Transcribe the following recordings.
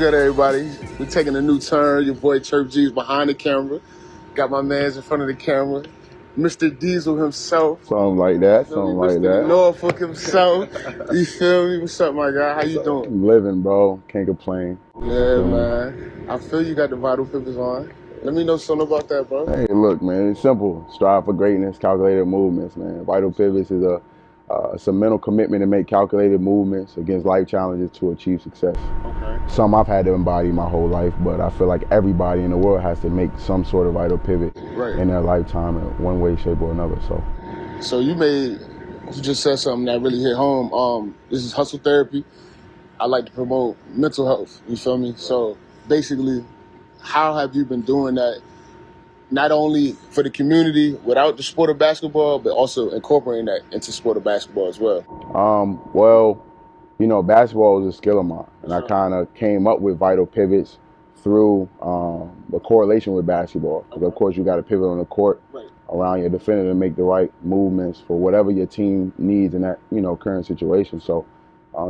good, everybody? We're taking a new turn. Your boy Chirp G is behind the camera. Got my mans in front of the camera. Mr. Diesel himself. Something like that, something like that. Norfolk himself. You feel me? What's up, my guy? How you doing? I'm living, bro. Can't complain. Yeah, man. I feel you got the vital pivots on. Let me know something about that, bro. Hey, look, man, it's simple. Strive for greatness, calculated movements, man. Vital pivots is it's a mental commitment to make calculated movements against life challenges to achieve success. Okay. Some I've had to embody my whole life, but I feel like everybody in the world has to make some sort of vital pivot in their lifetime in one way, shape, or another. So you just said something that really hit home. This is hustle therapy. I like to promote mental health. You feel me? So basically, how have you been doing that? Not only for the community without the sport of basketball, but also incorporating that into sport of basketball as well. Well, you know, basketball was a skill of mine, and I kind of came up with vital pivots through the correlation with basketball. Because of course, you got to pivot on the court around your defender to make the right movements for whatever your team needs in that current situation. So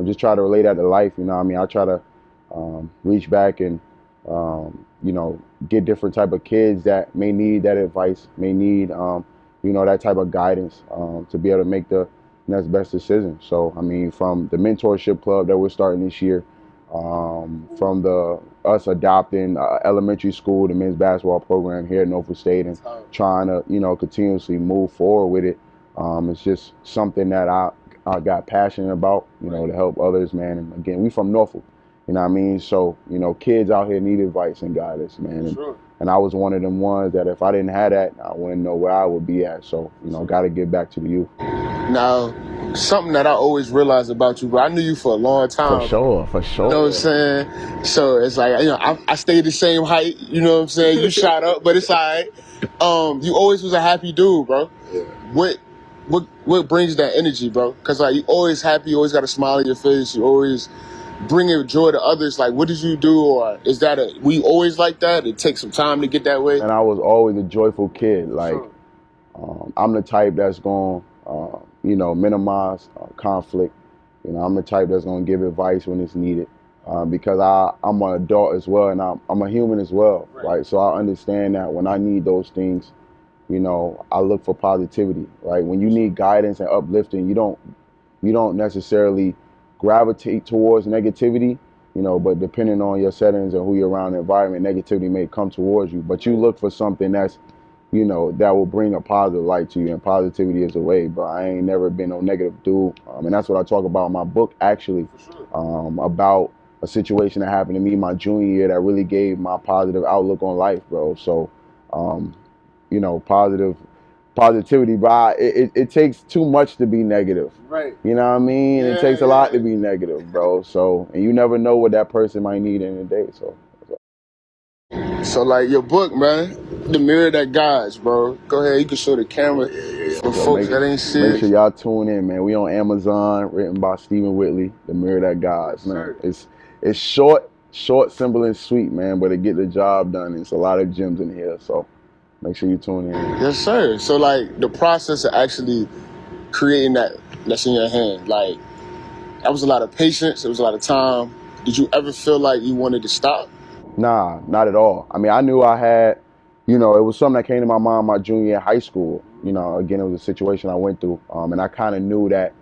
just try to relate that to life. You know what I mean? I try to reach back and get different type of kids that may need that advice, may need that type of guidance to be able to make the next best decision. So I mean, from the mentorship club that we're starting this year, from us adopting elementary school, the men's basketball program here at Norfolk State, and trying to continuously move forward with it. It's just something that I got passionate about, to help others, man. And again, we from Norfolk. You know what I mean? So, kids out here need advice and guidance, man. And I was one of them ones that if I didn't have that, I wouldn't know where I would be at. So, got to give back to the youth. Now, something that I always realized about you, bro, I knew you for a long time. For sure. You know what I'm saying? So it's like, I stayed the same height, you know what I'm saying? You shot up, but it's all right. You always was a happy dude, bro. What brings that energy, bro? Because, you always happy, you always got a smile on your face, you always bringing joy to others. Like, what did you do? Or is that we always like that? It takes some time to get that way? And I was always a joyful kid. Like, I'm the type that's going to, minimize conflict. I'm the type that's going to give advice when it's needed. Because I'm an adult as well, and I'm a human as well, right? So I understand that when I need those things, I look for positivity, right? When you need guidance and uplifting, you don't necessarily gravitate towards negativity, but depending on your settings and who you're around, the environment, negativity may come towards you. But you look for something that's, that will bring a positive light to you, and positivity is a way. But I ain't never been no negative dude, and that's what I talk about in my book, actually, about a situation that happened to me my junior year that really gave my positive outlook on life, bro. So, positivity, bro. It takes too much to be negative. Right. You know what I mean? It takes a lot to be negative, bro. So, and you never know what that person might need in a day. So like your book, man, The Mirror That Guides, bro. Go ahead, you can show the camera for folks that ain't see it. Make sure y'all tune in, man. We on Amazon, written by Stephen Whitley, The Mirror That Guides, man. It's short, simple, and sweet, man, but it get the job done. It's a lot of gems in here, so make sure you tune in. Yes, sir. So like the process of actually creating that's in your hand, like that was a lot of patience, it was a lot of time. Did you ever feel like you wanted to stop? Nah, not at all. I mean, I knew I had, it was something that came to my mind my junior year of high school. Again, it was a situation I went through. And I kind of knew that,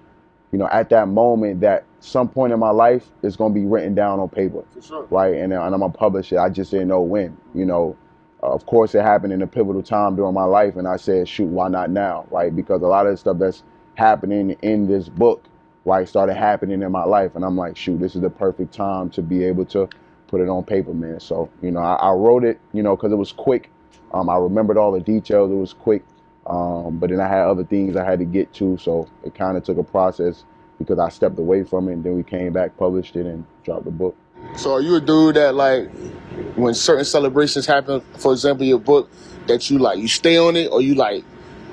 at that moment that some point in my life it's going to be written down on paper. For sure. Right? And I'm going to publish it. I just didn't know when, Of course, it happened in a pivotal time during my life. And I said, shoot, why not now? Right? Because a lot of the stuff that's happening in this book, right, started happening in my life. And I'm like, shoot, this is the perfect time to be able to put it on paper, man. So, I wrote it, because it was quick. I remembered all the details. It was quick. But then I had other things I had to get to. So it kind of took a process because I stepped away from it. And then we came back, published it, and dropped the book. So are you a dude that, like, when certain celebrations happen, for example, your book, that you stay on it, or you like,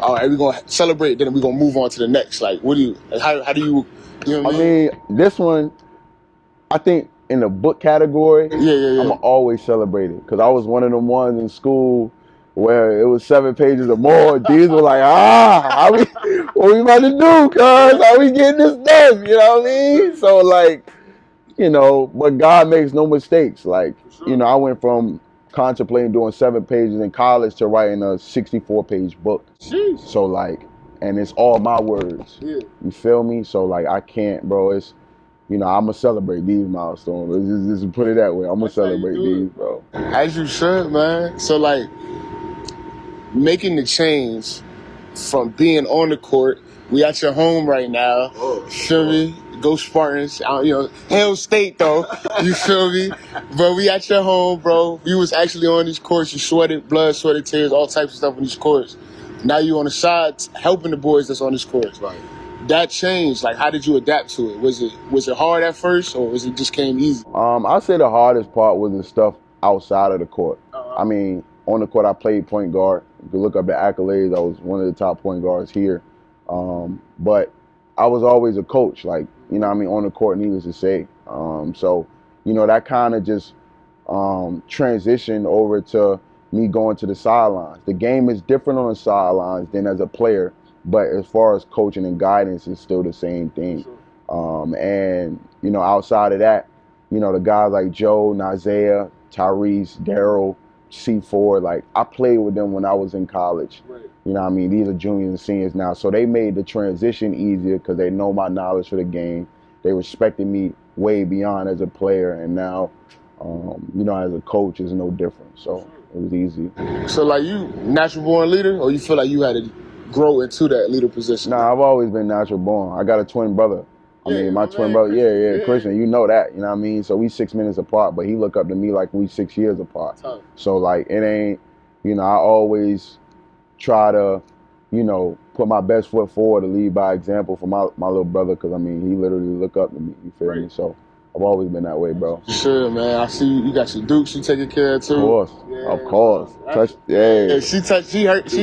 all right, we're going to celebrate, then we're going to move on to the next? Like, what do you, how do you, you know what I mean? This one, I think, in the book category, yeah. I'm always celebrate it, because I was one of them ones in school where it was 7 pages or more. These were like, what we about to do, cuz? How we getting this done? You know what I mean? So like, but God makes no mistakes. Like, Sure. I went from contemplating doing 7 pages in college to writing a 64-page book. Jeez. So like, and it's all my words. Yeah. You feel me? So like, I can't, bro. It's, I'm gonna celebrate these milestones. Let's just put it that way. I'm gonna celebrate these, bro. As you should, man. So like, making the change from being on the court. We at your home right now. Feel me? Go Spartans. Hell State though. You feel me? But we at your home, bro. You was actually on these courts. You sweated blood, sweated tears, all types of stuff on these courts. Now you on the side helping the boys that's on this court. Right. That changed. Like, how did you adapt to it? Was it hard at first, or was it just came easy? I'd say the hardest part was the stuff outside of the court. I mean, on the court, I played point guard. You can look up the accolades. I was one of the top point guards here. But I was always a coach, like, on the court, needless to say. So, that kind of just transitioned over to me going to the sidelines. The game is different on the sidelines than as a player, but as far as coaching and guidance, it's still the same thing. And, outside of that, the guys like Joe, Nazea, Tyrese, Daryl, C4, like, I played with them when I was in college. Right. These are juniors and seniors now. So they made the transition easier because they know my knowledge for the game. They respected me way beyond as a player. And now, as a coach, it's no different. So it was easy. So, like, you natural born leader, or you feel like you had to grow into that leader position? Nah, I've always been natural born. I got a twin brother. My twin brother, Christian, you know that, So we 6 minutes apart, but he look up to me like we 6 years apart. So like, it ain't, I always try to, put my best foot forward to lead by example for my little brother, because he literally look up to me. You feel me? So I've always been that way, bro. Sure, man. I see you got your Dukes you taking care of too. Of course. She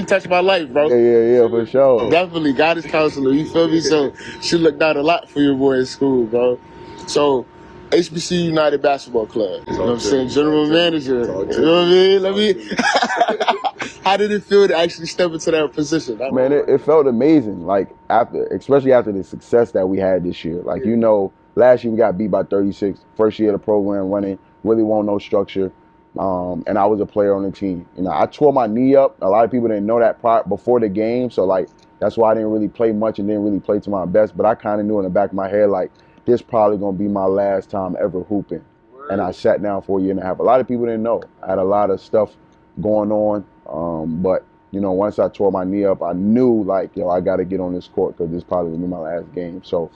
touched my life, bro. Yeah, for sure. Definitely guidance counselor. You feel me? So she looked out a lot for your boy in school, bro. So HBC United Basketball Club. You know what I'm saying? General manager. You know what I mean? How did it feel to actually step into that position? Man, it felt amazing. Like, especially after the success that we had this year. Like, last year we got beat by 36. First year of the program running, really won't no structure. And I was a player on the team. I tore my knee up. A lot of people didn't know that before the game. So, like, that's why I didn't really play much and didn't really play to my best. But I kind of knew in the back of my head, like, this probably going to be my last time ever hooping. And I sat down for a year and a half. A lot of people didn't know. I had a lot of stuff going on. But, once I tore my knee up, I knew, like, I got to get on this court because this probably will be my last game. So,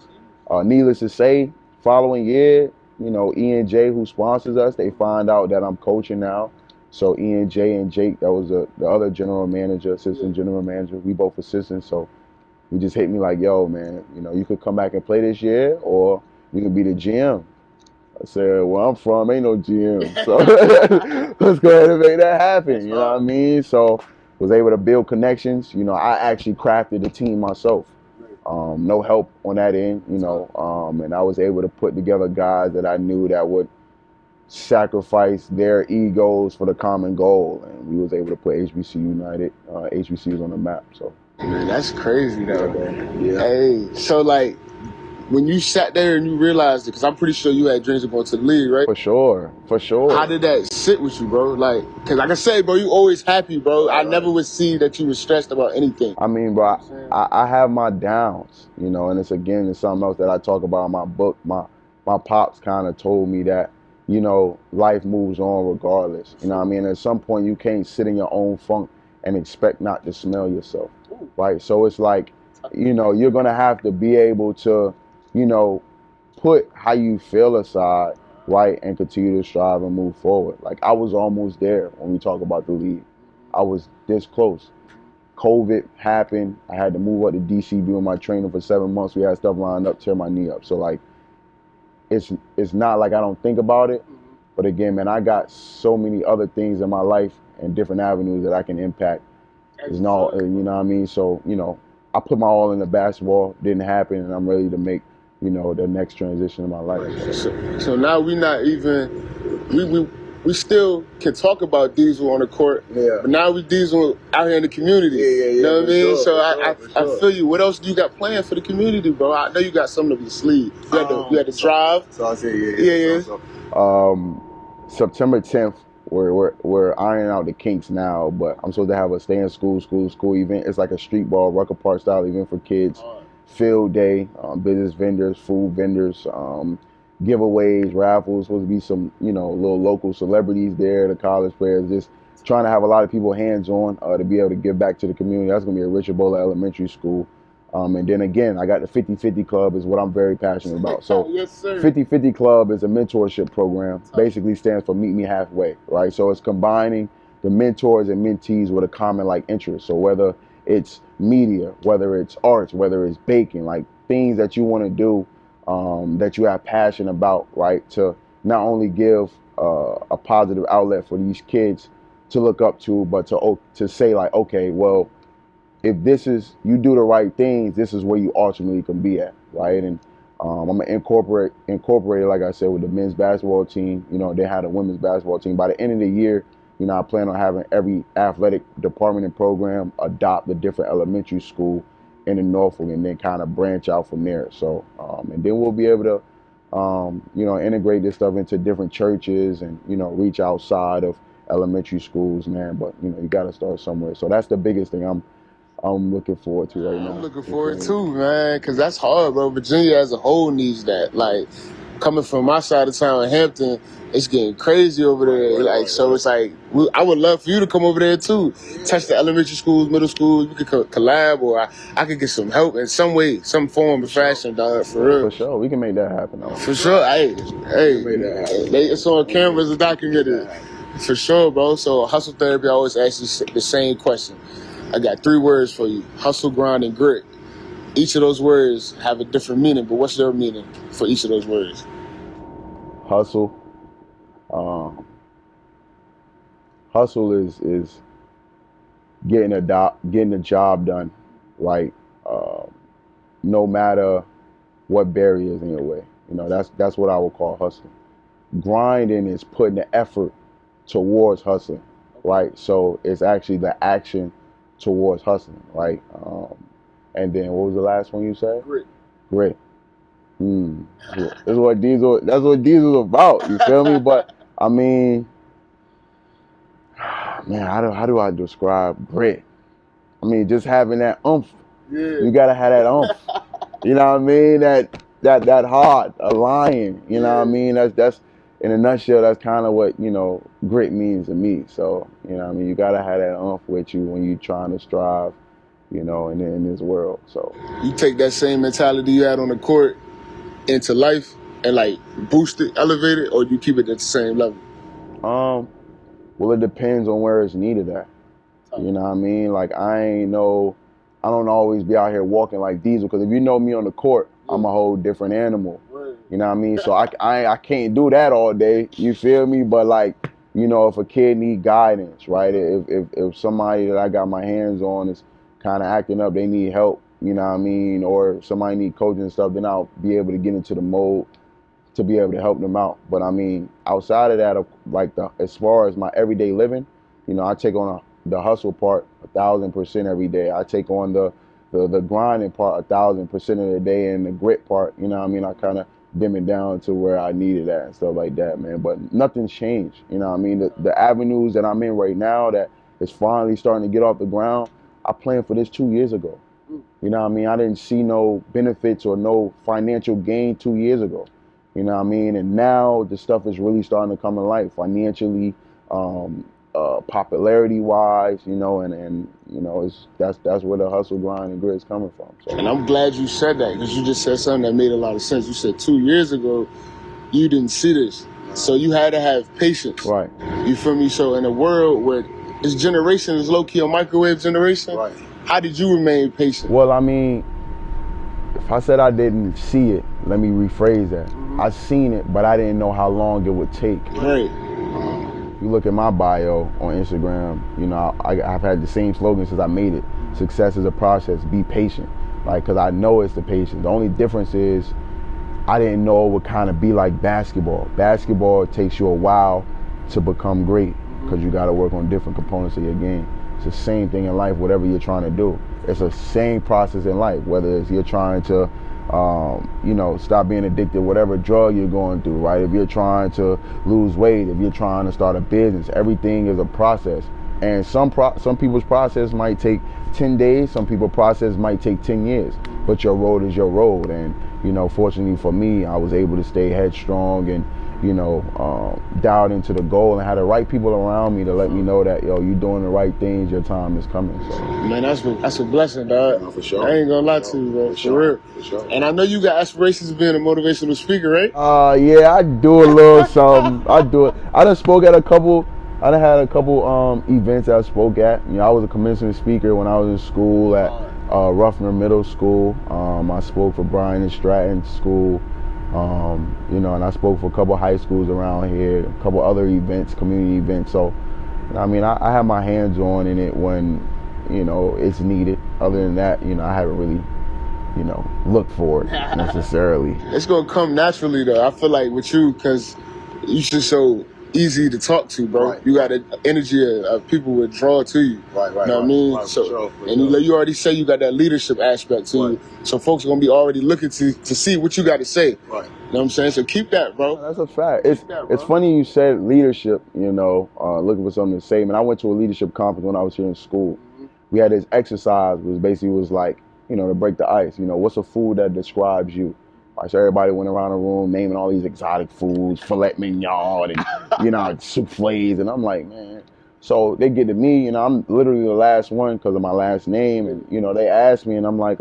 needless to say, following year, E&J, who sponsors us, they find out that I'm coaching now. So E&J and Jake, that was the other general manager, assistant general manager, we both assistants. So he just hit me like, yo, man, you could come back and play this year, or you could be the GM. I said, where I'm from, ain't no GM. So let's go ahead and make that happen. You know what I mean? So was able to build connections. I actually crafted the team myself. No help on that end, and I was able to put together guys that I knew that would sacrifice their egos for the common goal, and we was able to put HBC United. HBC was on the map. So, man, that's crazy though. Yeah. Hey, so like, when you sat there and you realized it, because I'm pretty sure you had dreams of going to the league, right? For sure. How did that sit with you, bro? Like, because like I say, bro, you always happy, bro. I never would see that you were stressed about anything. I mean, bro, I have my downs, and it's something else that I talk about in my book. My pops kind of told me that, life moves on regardless. You know what I mean? At some point, you can't sit in your own funk and expect not to smell yourself, right? So it's like, you're going to have to be able to, put how you feel aside, right, and continue to strive and move forward. Like, I was almost there when we talk about the league. I was this close. COVID happened. I had to move up to DC, be with my trainer for 7 months. We had stuff lined up, tear my knee up. So, like, it's not like I don't think about it. But again, man, I got so many other things in my life and different avenues that I can impact. You know what I mean? So, I put my all into basketball. Didn't happen, and I'm ready to make, the next transition in my life. So now we not even, we still can talk about Diesel on the court, but now we Diesel out here in the community. You know what I mean? So I feel you. What else do you got planned for the community, bro? I know you got something up your sleeve. You had to drive. So I say, September 10th, we're ironing out the kinks now, but I'm supposed to have a stay in school event. It's like a street ball, Rucker Park style event for kids. Field day, business vendors, food vendors, giveaways, raffles. Supposed to be some, little local celebrities there, the college players. Just trying to have a lot of people hands on to be able to give back to the community. That's gonna be at Richard Bowler Elementary School. And then again, I got the 50-50 Club is what I'm very passionate about. So yes, 50-50 Club is a mentorship program. Basically stands for Meet Me Halfway, right? So it's combining the mentors and mentees with a common interest. So whether it's media, whether it's arts, whether it's baking, things that you want to do, that you have passion about, right? To not only give a positive outlet for these kids to look up to, but to say okay, well, if you do the right things, this is where you ultimately can be at, right? And I'm gonna incorporate, like I said, with the men's basketball team. They had a women's basketball team. By the end of the year, I plan on having every athletic department and program adopt a different elementary school in the Norfolk, and then kind of branch out from there. So, and then we'll be able to, integrate this stuff into different churches and, reach outside of elementary schools, man. But, you got to start somewhere. So that's the biggest thing I'm looking forward to right now. I'm looking forward too, man, because that's hard, bro. Virginia as a whole needs that. Coming from my side of town in Hampton, it's getting crazy over there. So it's I would love for you to come over there too. Touch the elementary schools, middle schools. We could collab, or I could get some help in some way, some form of fashion, dog. For real. For sure, we can make that happen. Though. For sure, hey, it's on camera, it's documented. For sure, bro. So hustle therapy, I always ask you the same question. I got 3 words for you: hustle, grind, and grit. Each of those words have a different meaning, but what's your meaning for each of those words? Hustle. Hustle is getting the job done, right? No matter what barriers in your way. That's what I would call hustling. Grinding is putting the effort towards hustling, right? So it's actually the action towards hustling, right? And then what was the last one you said? Grit. That's what Diesel's about. You feel me? But I mean, man, how do I describe grit? I mean, just having that oomph. Yeah. You gotta have that oomph. You know what I mean? That heart, a lion. You know what I mean? That's in a nutshell. That's kind of what grit means to me. So what I mean, you gotta have that oomph with you when you're trying to strive. In this world. So you take that same mentality you had on the court into life and boost it, elevate it, or you keep it at the same level? Well, it depends on where it's needed at. You know what I mean? I don't always be out here walking like Diesel, because if you know me on the court, I'm a whole different animal. You know what I mean? So I can't do that all day. You feel me? But if a kid need guidance, right? If somebody that I got my hands on is kind of acting up, they need help, you know what I mean, or somebody need coaching and stuff, then I'll be able to get into the mode to be able to help them out. But I mean, outside of that, as far as my everyday living, I take on the hustle part 1,000% every day. I take on the grinding part 1,000% of the day, and the grit part, you know what I mean, I kind of dim it down to where I need it at and stuff like that, man. But nothing's changed, you know what I mean. The avenues that I'm in right now that is finally starting to get off the ground, I planned for this 2 years ago. You know what I mean? I didn't see no benefits or no financial gain 2 years ago. You know what I mean? And now the stuff is really starting to come to light financially, popularity-wise, and that's where the hustle, grind, and grit is coming from. So. And I'm glad you said that, because you just said something that made a lot of sense. You said 2 years ago, you didn't see this. So you had to have patience. Right. You feel me? So in a world where this generation is low-key a microwave generation, right, how did you remain patient? Well, I mean, if I said I didn't see it, let me rephrase that. I seen it, but I didn't know how long it would take. Right. You look at my bio on Instagram, I've had the same slogan since I made it. Success is a process, be patient. Because I know it's the patience. The only difference is I didn't know it would kind of be like basketball. Basketball, it takes you a while to become great, because you got to work on different components of your game. It's the same thing in life, whatever you're trying to do. It's the same process in life, whether it's you're trying to, stop being addicted to whatever drug you're going through, right? If you're trying to lose weight, if you're trying to start a business, everything is a process. And some people's process might take 10 days, some people's process might take 10 years, but your road is your road. And, fortunately for me, I was able to stay headstrong and, dialed into the goal and had the right people around me to let me know that, you're doing the right things, your time is coming. So, man, that's a blessing, dog. No, for sure. I ain't gonna lie to you, bro. For real. For sure. And I know you got aspirations of being a motivational speaker, right? Yeah, I do a little something. I do it. I done spoke at a couple. I done had a couple events I spoke at. I was a commencement speaker when I was in school at Ruffner Middle School. I spoke for Bryan and Stratton School. And I spoke for a couple high schools around here, a couple other events, community events. So, I have my hands on in it when, it's needed. Other than that, I haven't really, looked for it necessarily. It's gonna come naturally, though. I feel like with you, because you just so easy to talk to, bro. Right. You got an energy of people would draw to you. Right. You know what I mean? Right, so, you already say you got that leadership aspect to you. So folks are gonna be already looking to see what you got to say. Right. You know what I'm saying? So keep that, bro. That's a fact. It's funny you said leadership, looking for something to say. Man, I went to a leadership conference when I was here in school. Mm-hmm. We had this exercise, which basically was like, to break the ice. What's a food that describes you? So everybody went around the room naming all these exotic foods, filet mignon, and souffles, and I'm like, man. So they get to me, I'm literally the last one because of my last name, and they asked me, and I'm like,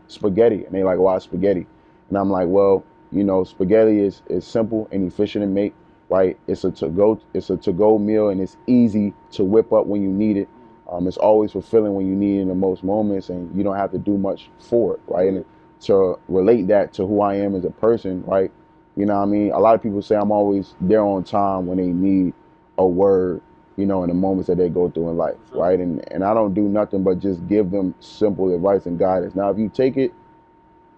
spaghetti, and they like, why spaghetti? And I'm like, well, spaghetti is simple and efficient to make, right? It's a to-go meal, and it's easy to whip up when you need it. It's always fulfilling when you need it in the most moments, and you don't have to do much for it, right? And to relate that to who I am as a person, right? A lot of people say I'm always there on time when they need a word, in the moments that they go through in life, right? And I don't do nothing but just give them simple advice and guidance. Now, if you take it,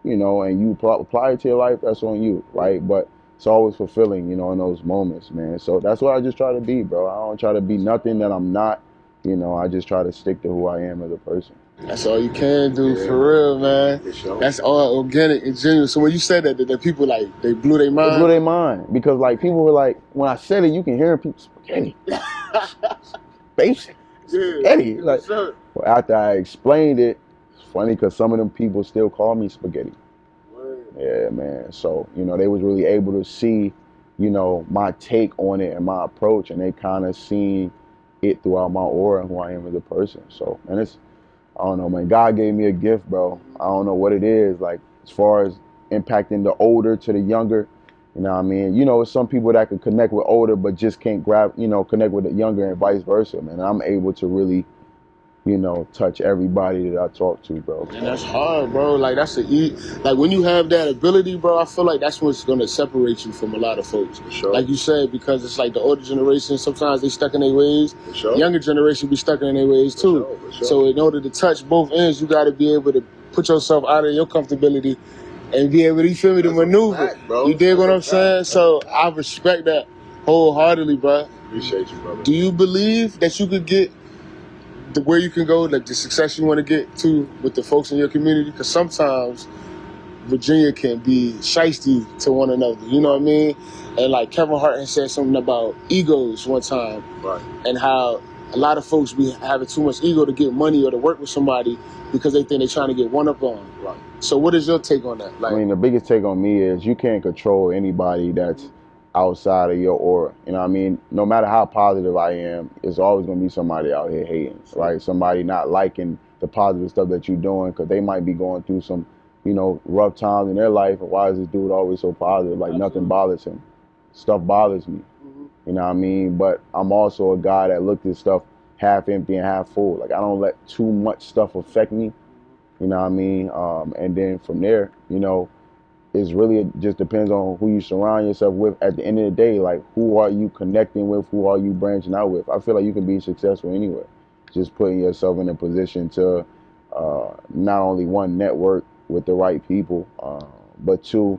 and you apply it to your life, that's on you, right? But it's always fulfilling, in those moments, man. So that's what I just try to be, bro. I don't try to be nothing that I'm not, I just try to stick to who I am as a person. That's all you can do, for real, man. For sure. That's all organic and genuine. So when you said that, the people, they blew their mind? They blew their mind. Because, people were like, when I said it, you can hear people, spaghetti. Basic. Spaghetti. Sure. Well, after I explained it, it's funny because some of them people still call me spaghetti. Word. Yeah, man. So, they was really able to see, my take on it and my approach, and they kind of seen it throughout my aura and who I am as a person. So, and it's, I don't know, man. God gave me a gift, bro. I don't know what it is. As far as impacting the older to the younger, it's some people that can connect with older, but just can't connect with the younger and vice versa, man. I'm able to really, touch everybody that I talk to, bro. And that's hard, bro. That's when you have that ability, bro, I feel like that's what's going to separate you from a lot of folks. For sure. Like you said, because it's the older generation, sometimes they stuck in their ways. For sure. Younger generation be stuck in their ways too. For sure. So in order to touch both ends, you got to be able to put yourself out of your comfortability and be able to, to maneuver. Fact, bro. You dig what I'm saying? So I respect that wholeheartedly, bro. Appreciate you, brother. Do you believe that you could get where you can go, the success you want to get to with the folks in your community? Because sometimes Virginia can be shiesty to one another, you know what I mean? And Kevin Hart has said something about egos one time, right? And how a lot of folks be having too much ego to get money or to work with somebody because they think they're trying to get one up on. Right. So what is your take on that? The biggest take on me is you can't control anybody that's outside of your aura. No matter how positive I am, it's always going to be somebody out here hating, right? Somebody not liking the positive stuff that you're doing because they might be going through some, rough times in their life. And why is this dude always so positive? Nothing bothers him. Stuff bothers me. Mm-hmm. But I'm also a guy that looks at stuff half empty and half full. I don't let too much stuff affect me. And then from there, it's really, it just depends on who you surround yourself with at the end of the day. Who are you connecting with? Who are you branching out with? I feel like you can be successful anywhere. Just putting yourself in a position to not only one, network with the right people, but two,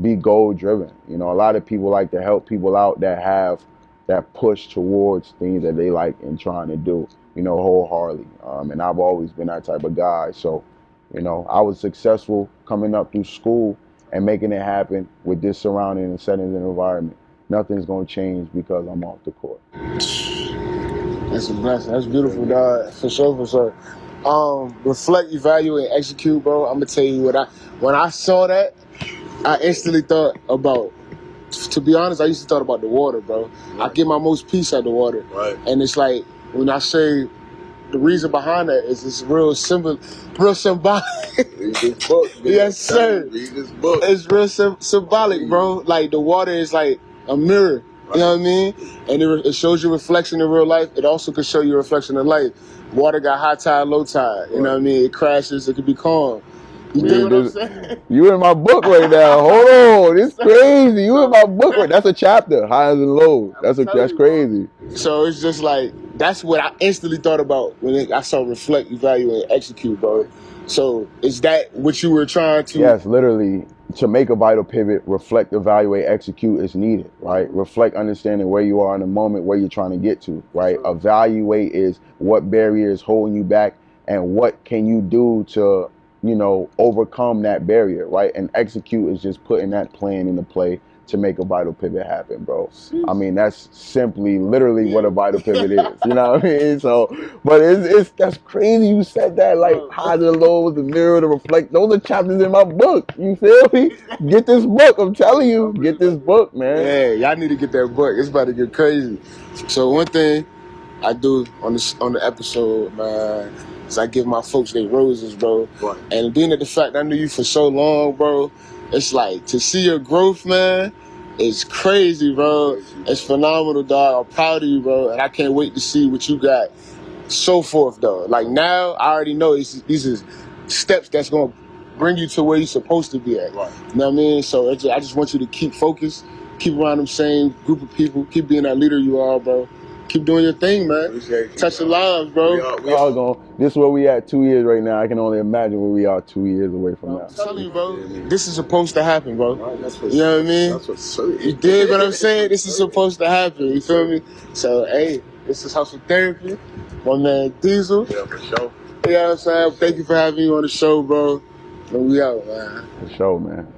be goal driven. A lot of people like to help people out that have that push towards things that they like and trying to do, wholeheartedly. And I've always been that type of guy. So, I was successful coming up through school and making it happen with this surrounding and settings and environment. Nothing's gonna change because I'm off the court. That's a blessing. That's beautiful, dog. For sure, for sure. Reflect, evaluate, execute, bro. I'm gonna tell you when I saw that, I instantly thought about. To be honest, I used to thought about the water, bro. Right. I get my most peace at the water, right? And it's like when I say the reason behind that is it's real symbolic. Read this book, man. Yes, sir. Read this book. It's real symbolic, bro. Like the water is like a mirror. Right. You know what I mean? And it shows you reflection in real life. It also could show you a reflection in life. Water got high tide, low tide. You know what I mean? It crashes. It could be calm. You dig what I'm saying? You in my book right now. Hold on. It's crazy. You in my book right now. That's a chapter. Highs and lows. That's crazy. So it's just like, that's what I instantly thought about when I saw reflect, evaluate, execute, bro. So is that what you were trying to? Yes, literally. To make a vital pivot, reflect, evaluate, execute is needed, right? Reflect, understanding where you are in the moment, where you're trying to get to, right? Sure. Evaluate is what barrier is holding you back and what can you do to, overcome that barrier, right? And execute is just putting that plan into play to make a vital pivot happen, bro. I mean, that's simply, literally what a vital pivot is. You know what I mean? So, but that's crazy you said that. Like, highs and lows, the mirror, to reflect. Those are chapters in my book. You feel me? Get this book. I'm telling you, get this book, man. Yeah, y'all need to get that book. It's about to get crazy. So one thing I do on the episode, man, is I give my folks their roses, bro. Right. And being at the fact I knew you for so long, bro, it's like to see your growth, man. It's crazy, bro. It's phenomenal, dog. I'm proud of you, bro. And I can't wait to see what you got. So forth, though. Like now, I already know these are steps that's going to bring you to where you're supposed to be at. Right. You know what I mean? So I just want you to keep focused, keep around them same group of people, keep being that leader you are, bro. Keep doing your thing, man. Touch the lives, bro. We all going. This is where we at 2 years right now. I can only imagine where we are 2 years away from now. I'm telling you, bro. This is supposed to happen, bro. You know what I mean? That's what's you dig what I'm saying? This is supposed to happen. You feel me? So, hey, this is Hustle Therapy. My man Diesel. Yeah, for sure. You know what I'm saying? Thank you for having me on the show, bro. And we out, man. For sure, man.